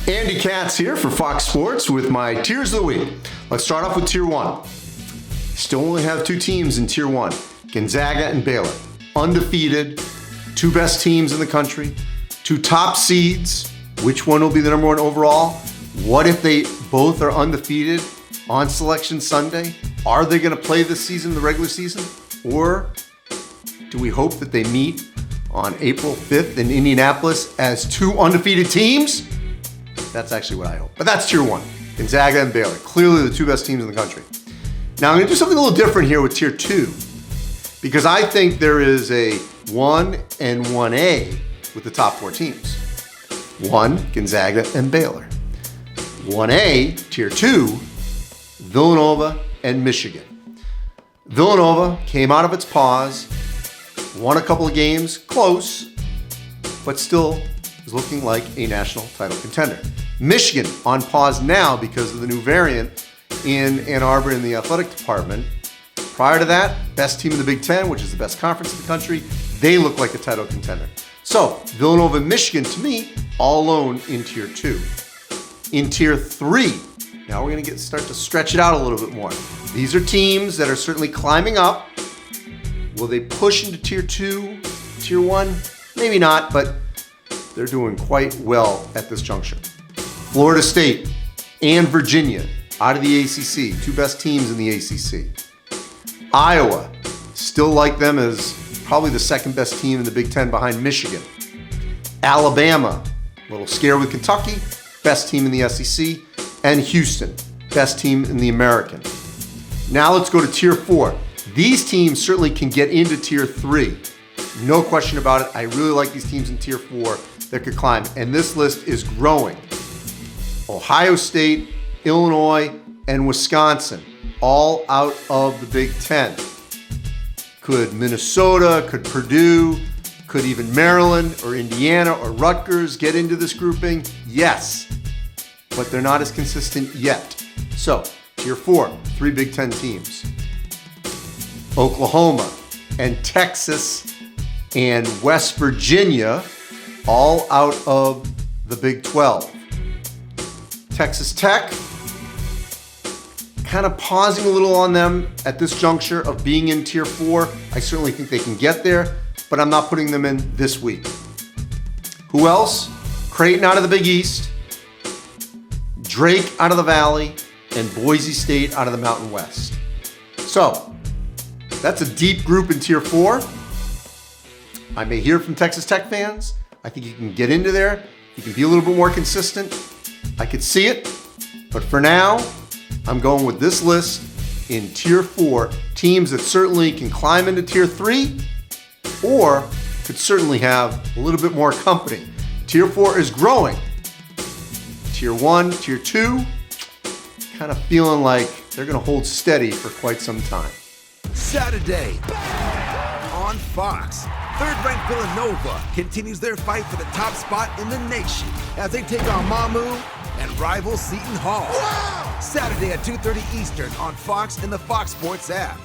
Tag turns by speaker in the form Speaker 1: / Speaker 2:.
Speaker 1: Andy Katz here for Fox Sports with my Tiers of the Week. Let's start off with Tier 1. Still only have two teams in Tier 1, Gonzaga and Baylor. Undefeated, two best teams in the country, two top seeds. Which one will be the number one overall? What if they both are undefeated on Selection Sunday? Are they going to play this season, the regular season? Or do we hope that they meet on April 5th in Indianapolis as two undefeated teams? That's actually what I hope. But that's Tier 1, Gonzaga and Baylor. Clearly the two best teams in the country. Now I'm going to do something a little different here with Tier 2 because I think there is a 1 and 1A with the top four teams. 1, Gonzaga and Baylor. 1A, Tier 2, Villanova and Michigan. Villanova came out of its pause, won a couple of games, close, but still is looking like a national title contender. Michigan on pause now because of the new variant in Ann Arbor in the athletic department. Prior to that, best team in the Big Ten, which is the best conference in the country, they look like a title contender. So Villanova and Michigan, to me, all alone in Tier 2. In Tier 3, now we're going to start to stretch it out a little bit more. These are teams that are certainly climbing up. Will they push into Tier 2, Tier 1? Maybe not, but they're doing quite well at this juncture. Florida State and Virginia out of the ACC, two best teams in the ACC. Iowa, still like them as probably the second best team in the Big Ten behind Michigan. Alabama, a little scared with Kentucky, best team in the SEC. And Houston, best team in the American. Now let's go to Tier 4. These teams certainly can get into Tier 3. No question about it. I really like these teams in Tier 4 that could climb. And this list is growing. Ohio State, Illinois, and Wisconsin, all out of the Big Ten. Could Minnesota, could Purdue, could even Maryland or Indiana or Rutgers get into this grouping? Yes, but they're not as consistent yet. So, Tier 4, three Big Ten teams. Oklahoma and Texas and West Virginia, all out of the Big 12. Texas Tech, kind of pausing a little on them at this juncture of being in Tier 4. I certainly think they can get there, but I'm not putting them in this week. Who else? Creighton out of the Big East, Drake out of the Valley, and Boise State out of the Mountain West. So, that's a deep group in Tier 4. I may hear from Texas Tech fans. I think you can get into there. You can be a little bit more consistent. I could see it, but for now, I'm going with this list in Tier 4. Teams that certainly can climb into Tier 3 or could certainly have a little bit more company. Tier 4 is growing. Tier 1, Tier 2, kind of feeling like they're going to hold steady for quite some time.
Speaker 2: Saturday on Fox, third-ranked Villanova continues their fight for the top spot in the nation as they take on Mamu and rival Seton Hall. Wow! Saturday at 2:30 Eastern on Fox and the Fox Sports app.